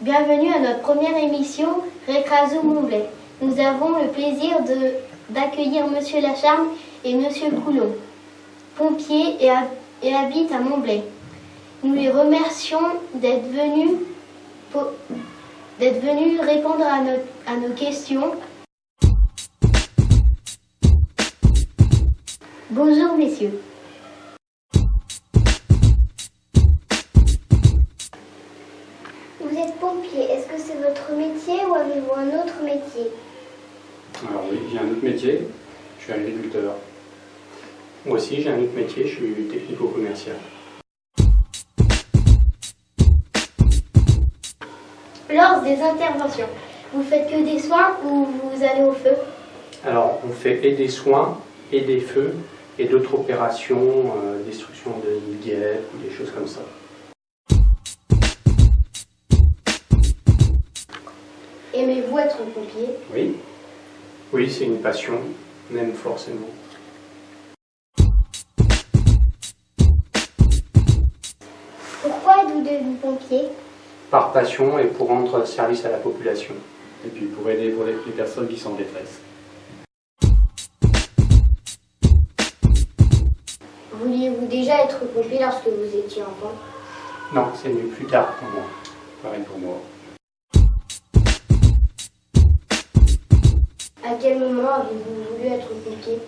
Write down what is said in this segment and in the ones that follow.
Bienvenue à notre première émission Récraso Montblay. Nous avons le plaisir d'accueillir Monsieur Lacharme et Monsieur Coulon, pompiers et habitent à Montblay. Nous les remercions d'être venus répondre à nos questions. Bonjour messieurs. Vous êtes pompier, est-ce que c'est votre métier ou avez-vous un autre métier? Alors oui, j'ai un autre métier, je suis agriculteur. Moi aussi j'ai un autre métier, je suis technico-commercial. Lors des interventions, vous faites que des soins ou vous allez au feu? Alors on fait et des soins et des feux et d'autres opérations, destruction de nids de guêpes ou des choses comme ça. Aimez-vous être pompier? Oui, oui, c'est une passion, on aime forcément. Pourquoi êtes-vous devenu pompier? Par passion et pour rendre service à la population. Et puis pour aider les personnes qui sont en détresse. Vouliez-vous déjà être pompier lorsque vous étiez enfant? Non, c'est venu plus tard pour moi. Pareil pour moi. À quel moment avez-vous voulu être pompier?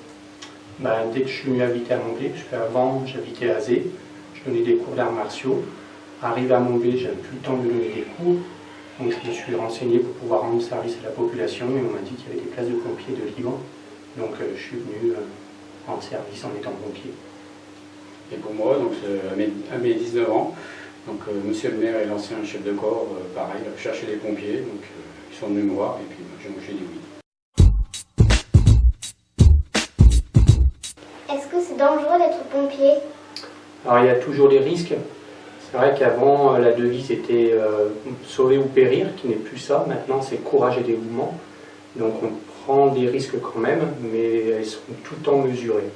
Dès que je suis venu habiter à Montblay, parce qu'avant j'habitais à Zé, je donnais des cours d'arts martiaux. Arrivé à Montblay, j'avais plus le temps de donner des cours, donc je me suis renseigné pour pouvoir rendre service à la population et on m'a dit qu'il y avait des places de pompiers de libre, donc je suis venu rendre service en étant pompier. Et pour moi, donc, à mes 19 ans, donc, monsieur le maire et l'ancien chef de corps, pareil, cherchaient des pompiers, donc ils sont venus me voir et puis j'ai dit oui. Est-ce que c'est dangereux d'être pompier? Alors il y a toujours des risques. C'est vrai qu'avant la devise était sauver ou périr, qui n'est plus ça. Maintenant c'est courage et dévouement. Donc on prend des risques quand même, mais elles sont tout le temps mesurées.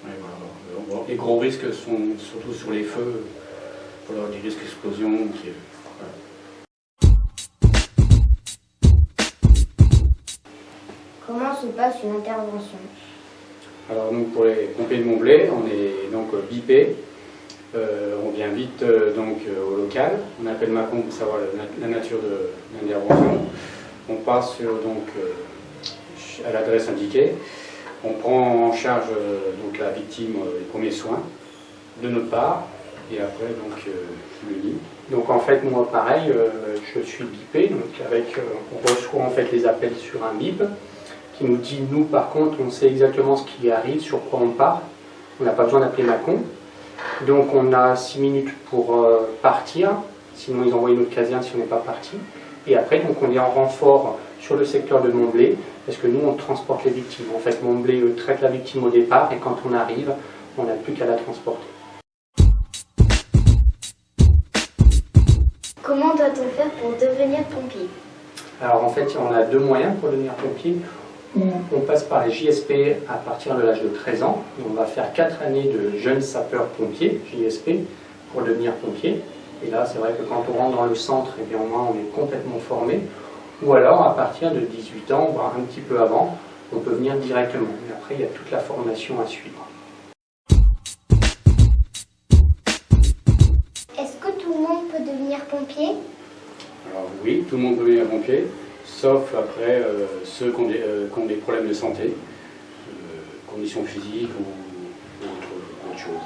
Ouais, voilà. Les gros risques sont surtout sur les feux, des risques d'explosion. Voilà. Comment se passe une intervention? Alors donc pour les pompiers de Montblay, on est donc bipé. On vient vite au local. On appelle Macon pour savoir la nature de l'intervention. On passe à l'adresse indiquée. On prend en charge la victime les premiers soins de notre part et après le lit. Donc en fait moi pareil, je suis bipé. Donc on reçoit en fait les appels sur un bip qui nous dit nous par contre on sait exactement ce qui arrive, sur quoi on part. On n'a pas besoin d'appeler Macon. Donc on a 6 minutes pour partir, sinon ils envoient une autre caserne si on n'est pas parti. Et après donc on est en renfort sur le secteur de Montblay, parce que nous on transporte les victimes. En fait Montblay traite la victime au départ et quand on arrive, on n'a plus qu'à la transporter. Comment doit-on faire pour devenir pompier? Alors en fait on a 2 moyens pour devenir pompier. Ou on passe par les JSP à partir de l'âge de 13 ans. On va faire 4 années de jeunes sapeurs-pompiers, JSP, pour devenir pompier. Et là, c'est vrai que quand on rentre dans le centre, eh bien, au moins, on est complètement formé. Ou alors, à partir de 18 ans, voire un petit peu avant, on peut venir directement. Et après, il y a toute la formation à suivre. Est-ce que tout le monde peut devenir pompier? Alors oui, tout le monde peut devenir pompier. Sauf après ceux qui ont des problèmes de santé, conditions physiques ou autre chose.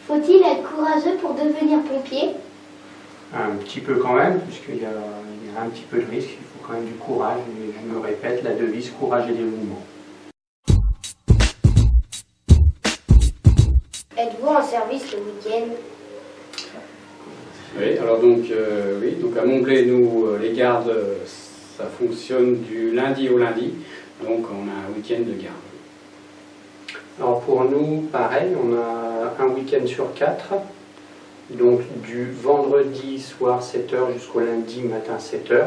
Faut-il être courageux pour devenir pompier? Un petit peu quand même, puisqu'il y a un petit peu de risque, il faut quand même du courage. Et je me répète, la devise courage et dévouement. Êtes-vous en service le week-end? Oui, alors donc à Montblay, nous, les gardes, ça fonctionne du lundi au lundi, donc on a un week-end de garde. Alors pour nous, pareil, on a un week-end sur 4, donc du vendredi soir 7h jusqu'au lundi matin 7h,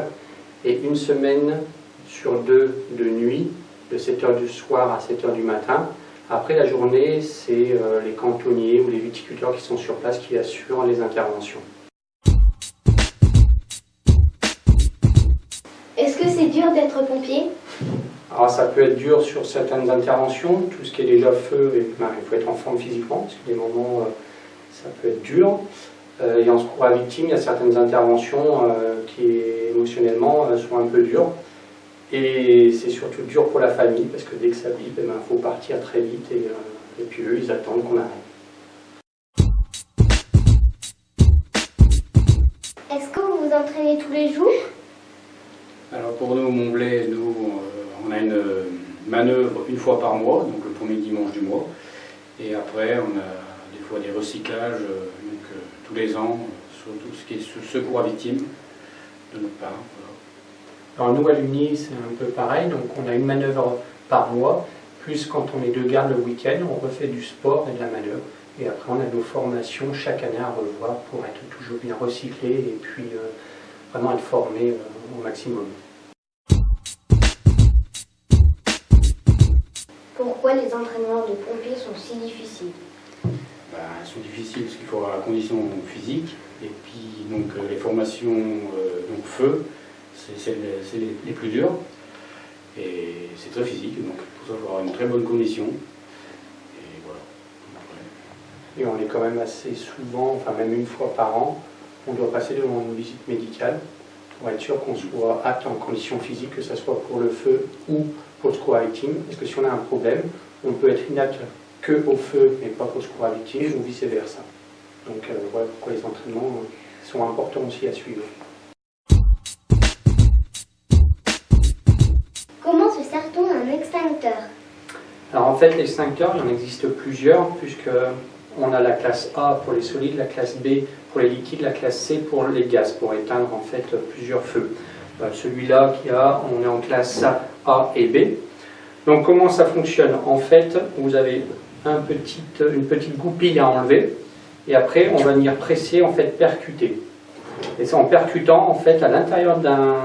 et une semaine sur 2 de nuit, de 7h du soir à 7h du matin, Après la journée, c'est les cantonniers ou les viticulteurs qui sont sur place qui assurent les interventions. Est-ce que c'est dur d'être pompier? Alors ça peut être dur sur certaines interventions, tout ce qui est déjà feu, il faut être en forme physiquement, parce que des moments ça peut être dur. Et en secours à victimes, il y a certaines interventions qui émotionnellement sont un peu dures. Et c'est surtout dur pour la famille, parce que dès que ça bip, il faut partir très vite, et puis eux, ils attendent qu'on arrive. Est-ce que vous vous entraînez tous les jours? Alors pour nous, au Mont-Blé, on a une manœuvre une fois par mois, donc le premier dimanche du mois. Et après, on a des fois des recyclages tous les ans sur tout ce qui est secours à victimes de notre part. Alors nous, à l'Uni, c'est un peu pareil, donc on a une manœuvre par mois, plus quand on est de garde le week-end, on refait du sport et de la manœuvre. Et après, on a nos formations chaque année à revoir pour être toujours bien recyclé et puis vraiment être formé au maximum. Pourquoi les entraînements de pompiers sont si difficiles? Elles sont difficiles parce qu'il faut avoir la condition physique et puis donc les formations donc feu, c'est les plus dures et c'est très physique, donc il faut avoir une très bonne condition. Et voilà. Et on est quand même assez souvent, enfin même une fois par an, on doit passer devant une visite médicale pour être sûr qu'on soit apte en conditions physiques, que ce soit pour le feu ou pour le secours à victime. Parce que si on a un problème, on peut être inapte que au feu mais pas au secours à victime ou vice versa. Donc voilà pourquoi les entraînements sont importants aussi à suivre. Comment se sert-on un extincteur? Alors en fait, l'extincteur, il en existe plusieurs, puisque on a la classe A pour les solides, la classe B pour les liquides, la classe C pour les gaz, pour éteindre en fait plusieurs feux. Celui-là on est en classe A et B. Donc comment ça fonctionne? En fait, vous avez une petite goupille à enlever, et après on va venir presser, en fait percuter. Et ça, en percutant, en fait, à l'intérieur d'un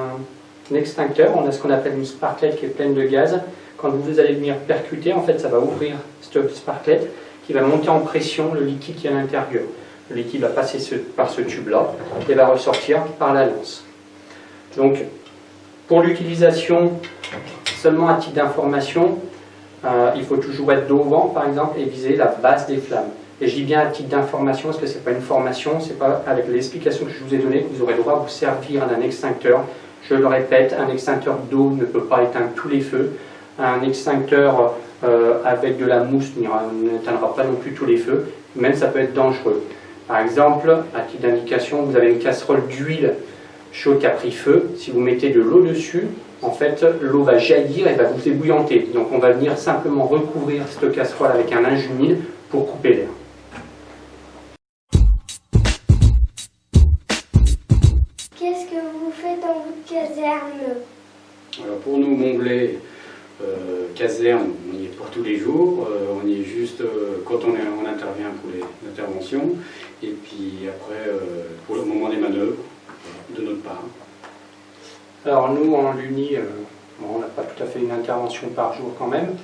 extincteur, on a ce qu'on appelle une sparklette qui est pleine de gaz. Quand vous allez venir percuter, en fait, ça va ouvrir cette sparklette qui va monter en pression le liquide qui est à l'intérieur. Le liquide va passer par ce tube-là et va ressortir par la lance. Donc, pour l'utilisation, seulement à titre d'information, il faut toujours être dos au vent, par exemple, et viser la base des flammes. Et je dis bien à titre d'information, parce que ce n'est pas une formation, ce n'est pas avec l'explication que je vous ai donnée que vous aurez le droit de vous servir d'un extincteur. Je le répète, un extincteur d'eau ne peut pas éteindre tous les feux. Un extincteur avec de la mousse n'éteindra pas non plus tous les feux. Même ça peut être dangereux. Par exemple, à titre d'indication, vous avez une casserole d'huile chaude qui a pris feu. Si vous mettez de l'eau dessus, en fait, l'eau va jaillir et va vous ébouillanter. Donc on va venir simplement recouvrir cette casserole avec un linge humide pour couper l'air. Qu'est-ce que vous faites dans votre caserne? Alors pour nous, Mont-Blé, caserne, on y est pour tous les jours, on y est juste quand on intervient pour les interventions, et puis après pour le moment des manœuvres de notre part. Alors nous, en l'Uni, on n'a pas tout à fait une intervention par jour quand même.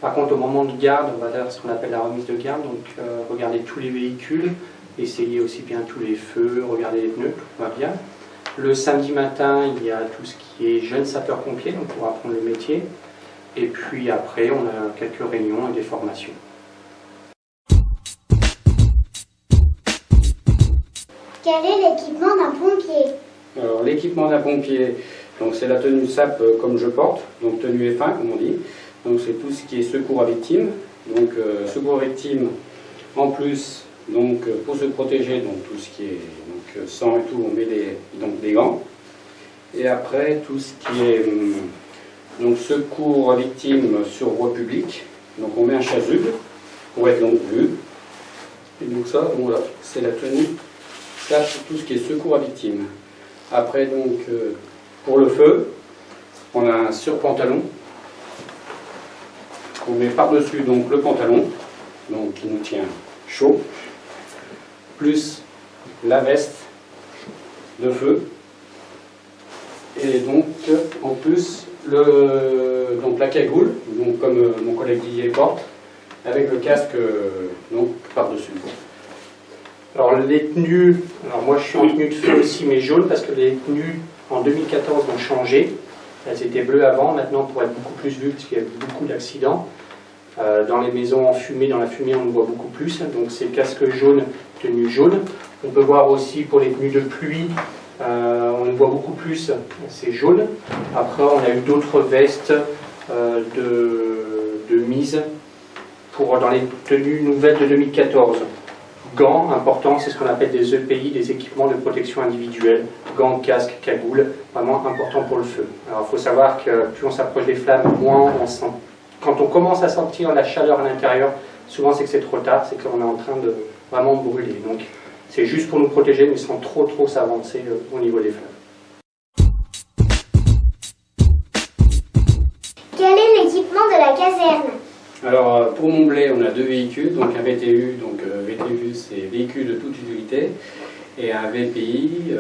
Par contre, au moment de garde, on va faire ce qu'on appelle la remise de garde, donc regarder tous les véhicules, essayer aussi bien tous les feux, regarder les pneus, tout va bien. Le samedi matin, il y a tout ce qui est jeunes sapeurs-pompiers, donc pour apprendre le métier. Et puis après, on a quelques réunions et des formations. Quel est l'équipement d'un pompier? Alors l'équipement d'un pompier, donc c'est la tenue SAP comme je porte, donc tenue F1 comme on dit. Donc c'est tout ce qui est secours à victime. Donc secours à victime, en plus, donc pour se protéger, donc tout ce qui est donc, sang et tout, on met des gants. Et après tout ce qui est donc secours à victime sur voie publique, donc on met un chasuble pour être donc vu. Et donc ça, donc, voilà, c'est la tenue, ça c'est tout ce qui est secours à victime. Après donc pour le feu, on a un surpantalon qu'on met par-dessus donc le pantalon, donc qui nous tient chaud, plus la veste de feu, et donc en plus donc la cagoule, donc comme mon collègue Didier porte, avec le casque donc par-dessus. Alors les tenues, alors moi je suis en tenue de feu aussi, mais jaune, parce que les tenues en 2014 ont changé. Elles étaient bleues avant, maintenant pour être beaucoup plus vues, parce qu'il y a beaucoup d'accidents. Dans les maisons en fumée, dans la fumée on le voit beaucoup plus, donc c'est casque jaune, tenue jaune. On peut voir aussi pour les tenues de pluie, on le voit beaucoup plus, c'est jaune. Après on a eu d'autres vestes de mise dans les tenues nouvelles de 2014. Gants, important, c'est ce qu'on appelle des EPI, des équipements de protection individuelle. Gants, casques, cagoules, vraiment important pour le feu. Alors il faut savoir que plus on s'approche des flammes, moins on sent. Quand on commence à sentir la chaleur à l'intérieur, souvent c'est que c'est trop tard, c'est qu'on est en train de vraiment brûler. Donc c'est juste pour nous protéger, mais sans trop s'avancer au niveau des flammes. Quel est l'équipement de la caserne? Alors pour Montblé, on a 2 véhicules, donc un VTU, donc VTU c'est véhicule de toute utilité, et un VPI,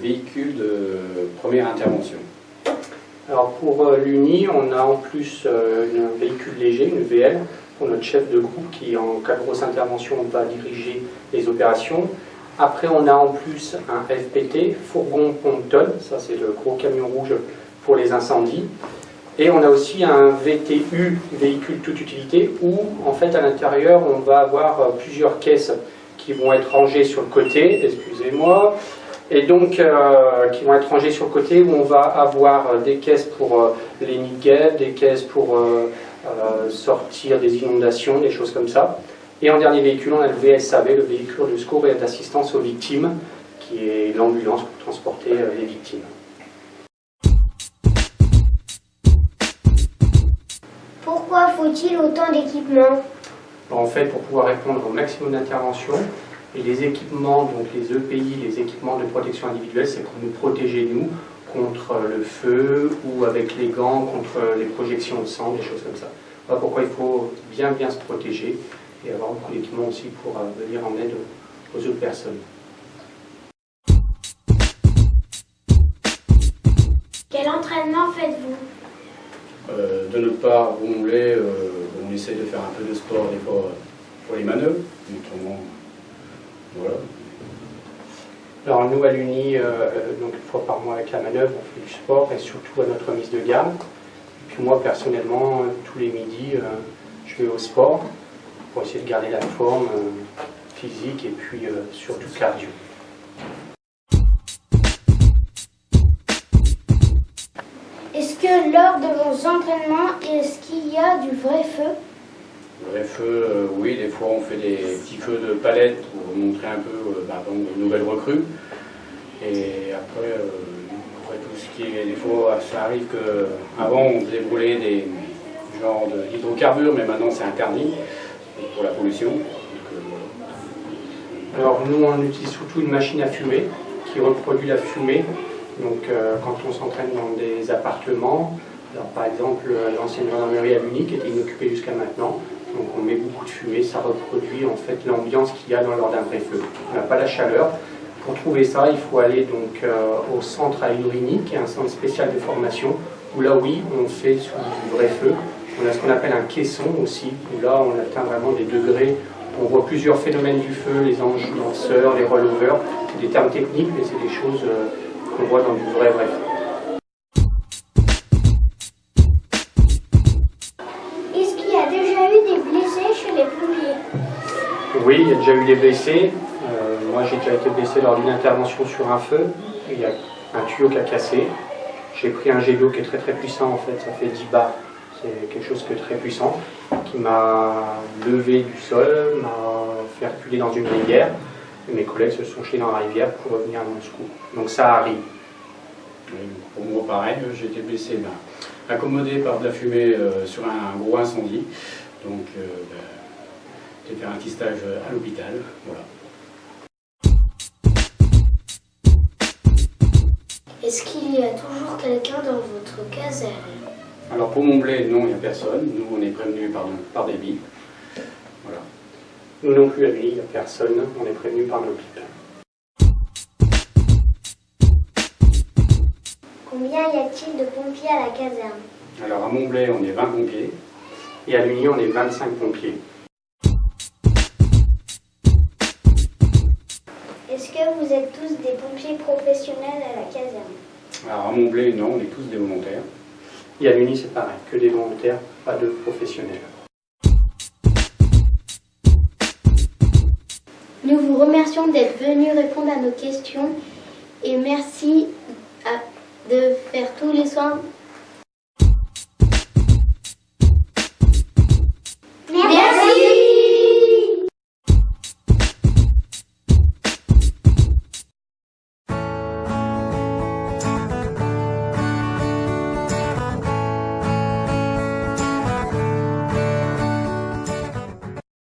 véhicule de première intervention. Alors pour l'Uni, on a en plus un véhicule léger, une VL, pour notre chef de groupe qui en cas de grosse intervention va diriger les opérations. Après on a en plus un FPT, fourgon pompe-tonne, ça c'est le gros camion rouge pour les incendies. Et on a aussi un VTU, véhicule toute utilité, où en fait à l'intérieur on va avoir plusieurs caisses qui vont être rangées sur le côté, excusez-moi, et donc qui vont être rangées sur le côté, où on va avoir des caisses pour les nids de guêpes, des caisses pour sortir des inondations, des choses comme ça. Et en dernier véhicule, on a le VSAV, le véhicule de secours et d'assistance aux victimes, qui est l'ambulance pour transporter les victimes. Pourquoi faut-il autant d'équipements? En fait, pour pouvoir répondre au maximum d'interventions, et les équipements, donc les EPI, les équipements de protection individuelle, c'est pour nous protéger, nous, contre le feu ou avec les gants, contre les projections de sang, des choses comme ça. Voilà pourquoi il faut bien se protéger et avoir beaucoup d'équipements aussi pour venir en aide aux autres personnes. Quel entraînement faites-vous? De notre part, pour Montblé, on essaie de faire un peu de sport des fois pour les manœuvres, notamment, voilà. Alors nous à l'Uni, donc une fois par mois avec la manœuvre, on fait du sport et surtout à notre remise de garde. Et puis moi personnellement, tous les midis, je vais au sport pour essayer de garder la forme physique et puis surtout cardio. Est-ce que lors de vos entraînements, est-ce qu'il y a du vrai feu? Le vrai feu, oui, des fois on fait des petits feux de palettes pour montrer un peu donc, de nouvelles recrues. Et après, tout ce qui est, des fois, ça arrive qu'avant on faisait brûler des genres d'hydrocarbures, mais maintenant c'est interdit pour la pollution. Donc, voilà. Alors nous on utilise surtout une machine à fumer qui reproduit la fumée. Donc quand on s'entraîne dans des appartements, alors, par exemple l'ancienne gendarmerie à l'Uni qui était inoccupée jusqu'à maintenant, donc on met beaucoup de fumée, ça reproduit en fait l'ambiance qu'il y a lors d'un vrai feu. On n'a pas la chaleur. Pour trouver ça, il faut aller donc au centre à Ilorini, qui est un centre spécial de formation, où là oui, on fait sous du vrai feu. On a ce qu'on appelle un caisson aussi, où là on atteint vraiment des degrés. On voit plusieurs phénomènes du feu, les anges lanceurs, les rollovers, c'est des termes techniques, mais c'est des choses qu'on voit dans du vrai feu. Est-ce qu'il y a déjà eu des blessés chez les pompiers? Oui, il y a déjà eu des blessés. Moi, j'ai déjà été blessé lors d'une intervention sur un feu. Il y a un tuyau qui a cassé. J'ai pris un jet d'eau qui est très puissant, en fait, ça fait 10 bars. C'est quelque chose de très puissant, qui m'a levé du sol, m'a fait reculer dans une rivière. Et mes collègues se sont jetés dans la rivière pour revenir à mon secours. Donc ça arrive. Pour moi, pareil, j'ai été blessé, accommodé par de la fumée sur un gros incendie. Donc, j'ai fait un petit stage à l'hôpital. Voilà. Est-ce qu'il y a toujours quelqu'un dans votre caserne? Alors pour Montblé, non, il n'y a personne. Nous, on est prévenus par des bips. Voilà. Nous non plus à l'Uni, il n'y a personne. On est prévenus par nos bips. Combien y a-t-il de pompiers à la caserne? Alors à Montblé, on est 20 pompiers. Et à l'Uni, on est 25 pompiers. des pompiers professionnels à la caserne? Alors à Montblé, non, on est tous des volontaires. Et à l'Uni, c'est pareil, que des volontaires, pas de professionnels. Nous vous remercions d'être venus répondre à nos questions et merci de faire tous les soins. Merci.